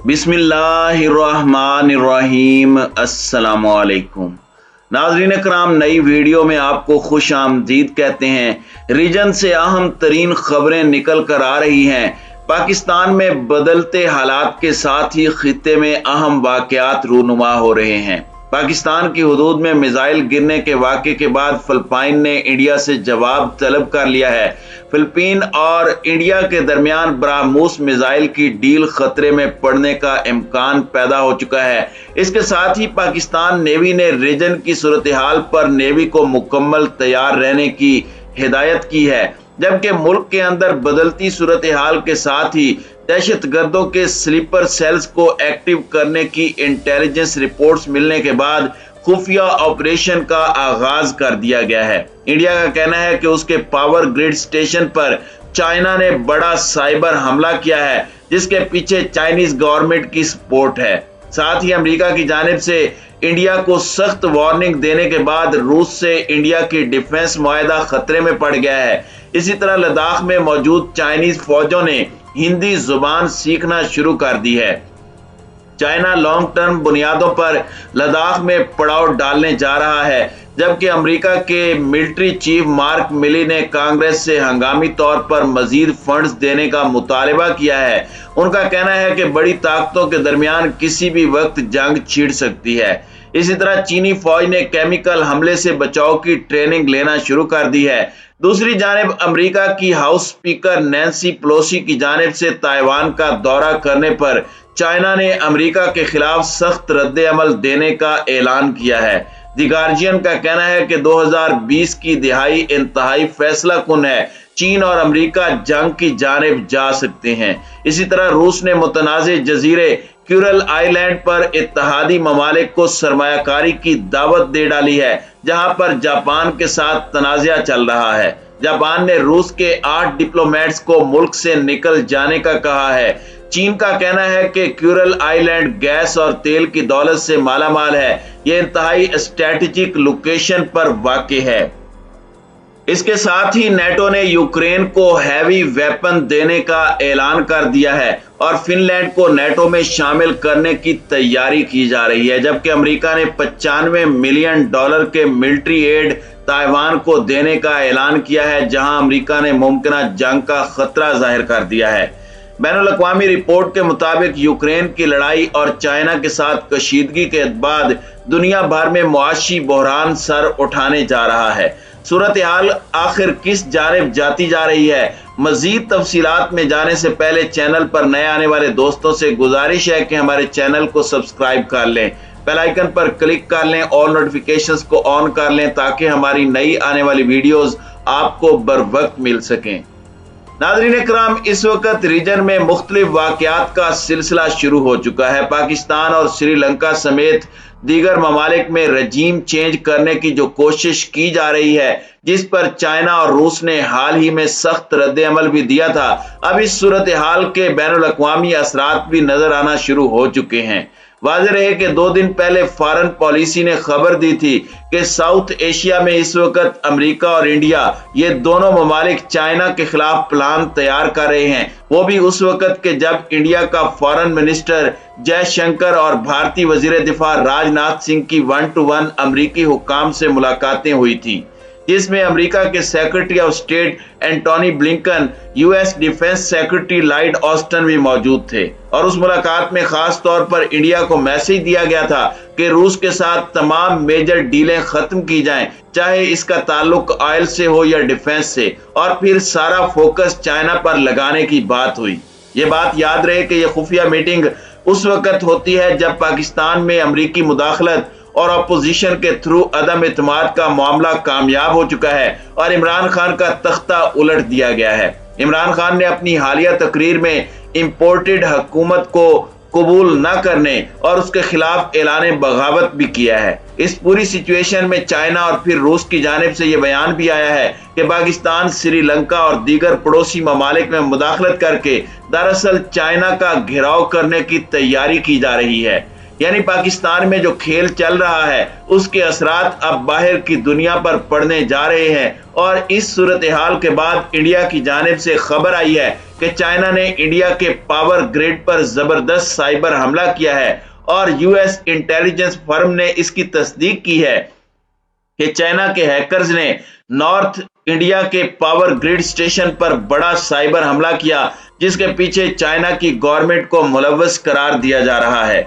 बिस्मिल्लाहिर्रहमानिर्रहीम। अस्सलामुअलैकुम नाज़रीन कराम, नई वीडियो में आपको खुश आमदीद कहते हैं। रीजन से अहम तरीन खबरें निकल कर आ रही हैं। पाकिस्तान में बदलते हालात के साथ ही खित्ते में अहम वाक़यात रूनुमा हो रहे हैं। पाकिस्तान की हुदूद में मिसाइल गिरने के वाक़े के बाद फिलिपाइन ने इंडिया से जवाब तलब कर लिया है। फिलिपीन और इंडिया के दरमियान ब्रह्मोस मिसाइल की डील खतरे में पड़ने का इम्कान पैदा हो चुका है। इसके साथ ही पाकिस्तान नेवी ने रीजन की सूरत हाल पर नेवी को मुकम्मल तैयार रहने की हिदायत की है, जबकि मुल्क के अंदर बदलती सूरत हाल के साथ ही दहशतगर्दों के स्लीपर सेल्स को एक्टिव करने की इंटेलिजेंस रिपोर्ट्स मिलने के बाद खुफिया ऑपरेशन का आगाज कर दिया गया है। इंडिया का कहना है कि उसके पावर ग्रिड स्टेशन पर चाइना ने बड़ा साइबर हमला किया है, जिसके पीछे चाइनीज गवर्नमेंट की सपोर्ट है। साथ ही अमेरिका की जानिब से इंडिया को सख्त वार्निंग देने के बाद रूस से इंडिया की डिफेंस मुआहदा खतरे में पड़ गया है। इसी तरह लद्दाख में मौजूद चाइनीज फौजों ने हिंदी जुबान सीखना शुरू कर दी है। चाइना लॉन्ग टर्म बुनियादों पर लद्दाख में पड़ाव डालने जा रहा है, जबकि अमेरिका के मिलिट्री चीफ मार्क मिली ने कांग्रेस से हंगामी तौर पर मजीद फंड्स देने का मुतालबा किया है। उनका कहना है कि बड़ी ताकतों के दरमियान किसी भी वक्त जंग छिड़ सकती है। इसी तरह चीनी फौज ने केमिकल हमले से बचाव की ट्रेनिंग लेना शुरू कर दी है। दूसरी जानिब अमेरिका की हाउस स्पीकर नैन्सी पेलोसी की जानिब से ताइवान का दौरा करने पर चाइना ने अमेरिका के खिलाफ सख्त रद्द अमल देने का ऐलान किया है। द गार्जियन का कहना है कि 2020 की दिहाई इंतहाई फैसला कुन है। चीन और अमेरिका जंग की जानिब जा सकते हैं। इसी तरह रूस ने मुतनाज़े जजीरे क्यूरल आइलैंड पर इत्तेहादी ममालिक को सरमायाकारी की दावत दे डाली है, जहां पर जापान के साथ तनाज़ा चल रहा है। जापान ने रूस के 8 डिप्लोमेट्स को मुल्क से निकल जाने का कहा है। चीन का कहना है कि क्यूरल आइलैंड गैस और तेल की दौलत से मालामाल है। यह इंतहाई स्ट्रेटेजिक लोकेशन पर वाक़ है। इसके साथ ही नेटो ने यूक्रेन को हैवी वेपन देने का ऐलान कर दिया है और फिनलैंड को नेटो में शामिल करने की तैयारी की जा रही है, जबकि अमेरिका ने $95 मिलियन के मिलिट्री एड ताइवान को देने का ऐलान किया है, जहां अमेरिका ने मुमकिन जंग का खतरा जाहिर कर दिया है। बैनुल-अक़वामी रिपोर्ट के मुताबिक यूक्रेन की लड़ाई और चाइना के साथ कशीदगी के बाद दुनिया भर में मुआशी बहरान सर उठाने जा रहा है। सूरत हाल आखिर किस जानिब जाती जा रही है? मजीद तफसीलात में जाने से पहले चैनल पर नए आने वाले दोस्तों से गुजारिश है कि हमारे चैनल को सब्सक्राइब कर लें, बेल आइकन पर क्लिक कर लें और नोटिफिकेशंस को ऑन कर लें, ताकि हमारी नई आने वाली वीडियोस आपको बर वक्त मिल सकें। नाज़रीन कराम, इस वक्त रीजन में मुख्तलिफ वाक़यात का सिलसिला शुरू हो चुका है। पाकिस्तान और श्रीलंका समेत दीगर ममालिक में रजीम चेंज करने की जो कोशिश की जा रही है, जिस पर चाइना और रूस ने हाल ही में सख्त रद्द अमल भी दिया था, अब इस सूरत हाल के बैनुल-अक़वामी असरात भी नजर आना शुरू हो चुके हैं। वाज़ेह रहे कि 2 दिन पहले फॉरेन पॉलिसी ने खबर दी थी कि साउथ एशिया में इस वक्त अमेरिका और इंडिया, ये दोनों ममालिक चाइना के खिलाफ प्लान तैयार कर रहे हैं। वो भी उस वक्त के जब इंडिया का फॉरेन मिनिस्टर जयशंकर और भारतीय वजीर दिफा राजनाथ सिंह की 1-to-1 अमरीकी हुक्काम से मुलाकातें हुई थी, जिसमें अमेरिका के secretary of state Antony Blinken, US defence secretary Lloyd Austin भी मौजूद थे। और उस मुलाकात में खास तौर पर इंडिया को मैसेज दिया गया था कि रूस के साथ तमाम मेजर डीलें खत्म की जाएं, चाहे इसका ताल्लुक ऑयल से हो या डिफेंस से, और फिर सारा फोकस चाइना पर लगाने की बात हुई। ये बात याद रहे कि यह खुफिया मीटिंग उस वक्त होती है जब पाकिस्तान में अमरीकी मुदाखलत और अपोजिशन के थ्रू अदम इत्मीनान का मामला कामयाब हो चुका है और इमरान खान का तख्ता उलट दिया गया है। इमरान खान ने अपनी हालिया तकरीर में इंपोर्टेड हुकूमत को कबूल न करने और उसके खिलाफ ऐलान बगावत भी किया है। इस पूरी सिचुएशन में चाइना और फिर रूस की जानिब से यह बयान भी आया है कि पाकिस्तान श्रीलंका और दीगर पड़ोसी ममालिक में मुदाखलत करके दरअसल चाइना का घेराव करने की तैयारी की जा रही है। यानी पाकिस्तान में जो खेल चल रहा है उसके असरात अब बाहर की दुनिया पर पड़ने जा रहे हैं। और इस सूरत हाल के बाद इंडिया की जानिब से खबर आई है कि चाइना ने इंडिया के पावर ग्रिड पर जबरदस्त साइबर हमला किया है और यूएस इंटेलिजेंस फर्म ने इसकी तस्दीक की है कि चाइना के हैकर्स ने नॉर्थ इंडिया के पावर ग्रिड स्टेशन पर बड़ा साइबर हमला किया, जिसके पीछे चाइना की गवर्नमेंट को मुलव्वस करार दिया जा रहा है।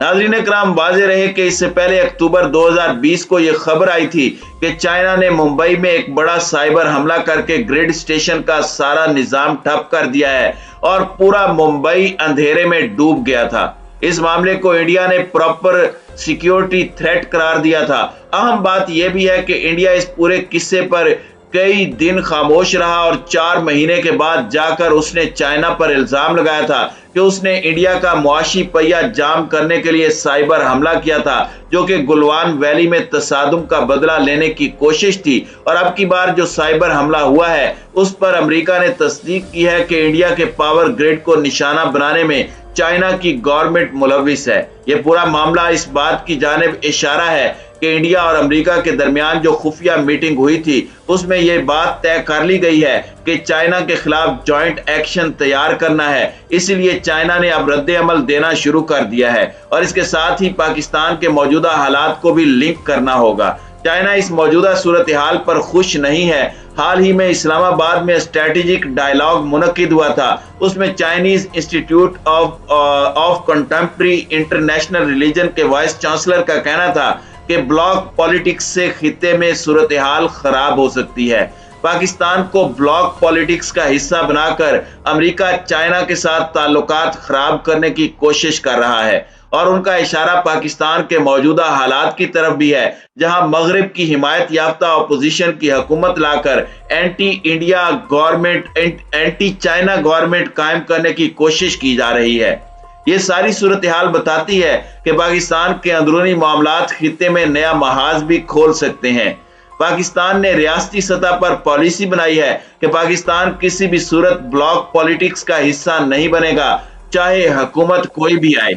नाज़रीन इकराम, वाज़ेह रहे कि इससे पहले अक्टूबर 2020 को यह खबर आई थी कि चाइना ने मुंबई में एक बड़ा साइबर हमला करके ग्रिड स्टेशन का सारा निजाम ठप कर दिया है और पूरा मुंबई अंधेरे में डूब गया था। इस मामले को इंडिया ने प्रॉपर सिक्योरिटी थ्रेट करार दिया था। अहम बात यह भी है कि इंडिया इस पूरे किस्से पर कई दिन खामोश रहा और 4 महीने के बाद जाकर उसने चाइना पर इल्जाम लगाया था कि उसने इंडिया का मुआशी पहिया जाम करने के लिए साइबर हमला किया था, जो कि गुलवान वैली में तसादुम का बदला लेने की कोशिश थी। और अब की बार जो साइबर हमला हुआ है उस पर अमेरिका ने तस्दीक की है कि इंडिया के पावर ग्रिड को निशाना बनाने में चाइना की गवर्नमेंट मुलव्विस है। यह पूरा मामला इस बात की जानिब इशारा है कि इंडिया और अमेरिका के दरमियान जो खुफिया मीटिंग हुई थी उसमें यह बात तय कर ली गई है कि चाइना के खिलाफ जॉइंट एक्शन तैयार करना है। इसलिए चाइना ने अब रद्द अमल देना शुरू कर दिया है और इसके साथ ही पाकिस्तान के मौजूदा हालात को भी लिंक करना होगा। चाइना इस मौजूदा सूरत हाल पर खुश नहीं है। हाल ही में इस्लामाबाद में स्ट्रेटेजिक डायलॉग मुनक्किद हुआ था। उसमें Chinese institute of contemporary international religion के वाइस चांसलर का कहना था कि ब्लॉक पॉलिटिक्स से खित्ते में सूरत हाल खराब हो सकती है। पाकिस्तान को ब्लॉक पॉलिटिक्स का हिस्सा बनाकर अमेरिका चाइना के साथ ताल्लुकात खराब करने की कोशिश कर रहा है और उनका इशारा पाकिस्तान के मौजूदा हालात की तरफ भी है, जहां मगरिब की हिमायत याफ्ता अपोजिशन की हुकूमत लाकर anti India government, anti China government कायम करने की कोशिश की जा रही है। ये सारी सूरत हाल बताती है कि पाकिस्तान के अंदरूनी मामलात खित्ते में नया महाज भी खोल सकते हैं। पाकिस्तान ने रियासती सतह पर पॉलिसी बनाई है कि पाकिस्तान किसी भी सूरत ब्लॉक पॉलिटिक्स का हिस्सा नहीं बनेगा, चाहे हुकूमत कोई भी आए।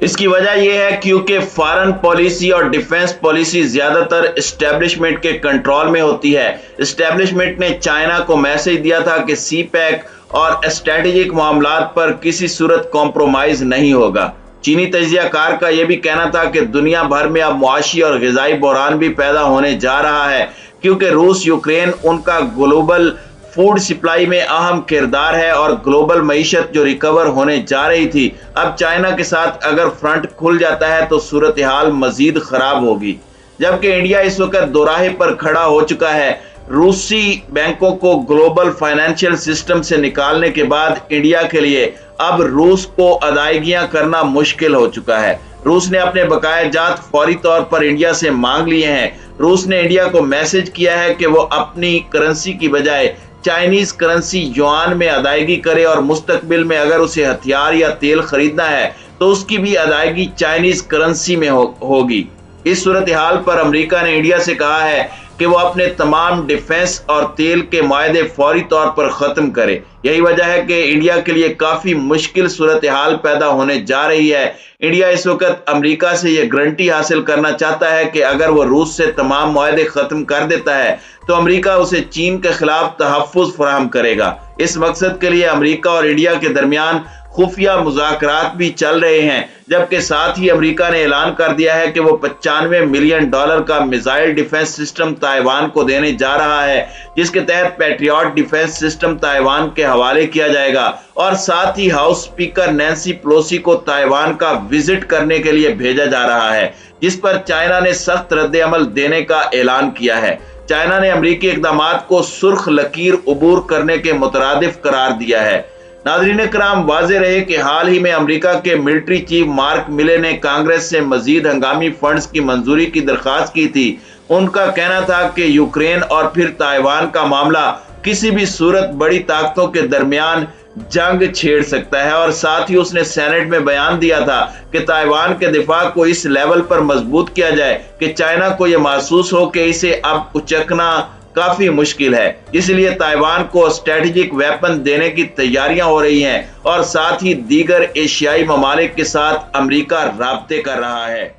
इसकी वजह यह है क्योंकि फॉरेन पॉलिसी और डिफेंस पॉलिसी ज्यादातर एस्टेब्लिशमेंट के कंट्रोल में होती है। एस्टेब्लिशमेंट ने चाइना को मैसेज दिया था कि सी पैक और स्ट्रेटेजिक मामलात पर किसी सूरत कॉम्प्रोमाइज नहीं होगा। चीनी तजियाकार का यह भी कहना था कि दुनिया भर में अब मुआशी और ग़िज़ाई बहरान भी पैदा होने जा रहा है, क्योंकि रूस यूक्रेन उनका ग्लोबल फूड सप्लाई में अहम किरदार है और ग्लोबल मईशत जो रिकवर होने जा रही थी, अब चाइना के साथ अगर फ्रंट खुल जाता है तो सूरत हाल मजीद खराब होगी। जबकि इंडिया इस वक्त दोराहे पर खड़ा हो चुका है। रूसी बैंकों को ग्लोबल फाइनेंशियल सिस्टम से निकालने के बाद इंडिया के लिए अब रूस को अदायगियां करना मुश्किल हो चुका है। रूस ने अपने बकाया जात फौरी तौर पर इंडिया से मांग लिए हैं। रूस ने इंडिया को मैसेज किया है कि वो अपनी करेंसी की बजाय चाइनीज करेंसी युआन में अदायगी करे और मुस्तकबिल में अगर उसे हथियार या तेल खरीदना है तो उसकी भी अदायगी चाइनीज करेंसी में होगी। इस सूरत हाल पर अमेरिका ने इंडिया से कहा है कि वो अपने तमाम डिफेंस और तेल के मायदे फौरी तौर पर खत्म करे। यही वजह है कि इंडिया के लिए काफी मुश्किल सूरत हाल पैदा होने जा रही है। इंडिया इस वक्त अमेरिका से यह गारंटी हासिल करना चाहता है कि अगर वो रूस से तमाम मायदे खत्म कर देता है तो अमेरिका उसे चीन के खिलाफ तहफ़्फ़ुज़ फराहम करेगा। इस मकसद के लिए अमेरिका और इंडिया के दरमियान खुफिया मुज़ाकरात भी चल रहे हैं, जबकि साथ ही अमेरिका ने ऐलान कर दिया है कि वो $95 मिलियन का मिसाइल डिफेंस सिस्टम ताइवान को देने जा रहा है, जिसके तहत पैट्रियट डिफेंस सिस्टम ताइवान के हवाले किया जाएगा। और साथ ही हाउस स्पीकर नैन्सी पेलोसी को ताइवान का विजिट करने के लिए भेजा जा रहा है, जिस पर चाइना ने सख्त रद्द-ए-अमल देने का ऐलान किया है। चाइना ने अमेरिकी इक़दामात को सुर्ख लकीर उबूर करने के मुतरादिफ करार दिया है। नाज़रीन इकराम, वाज़ेह रहे कि हाल ही में अमेरिका के मिलिट्री चीफ मार्क मिले ने कांग्रेस से मजीद हंगामी फंड्स की मंजूरी की दरख्वास्त की थी। उनका कहना था कि यूक्रेन और फिर ताइवान का मामला किसी भी सूरत बड़ी ताकतों के दरमियान जंग छेड़ सकता है और साथ ही उसने सेनेट में बयान दिया था कि ताइवान के दिफा को इस लेवल पर मजबूत किया जाए कि चाइना को यह महसूस हो कि इसे अब उचकना काफी मुश्किल है। इसलिए ताइवान को स्ट्रेटेजिक वेपन देने की तैयारियां हो रही हैं और साथ ही दीगर एशियाई ममालिक के साथ अमेरिका राब्ते कर रहा है।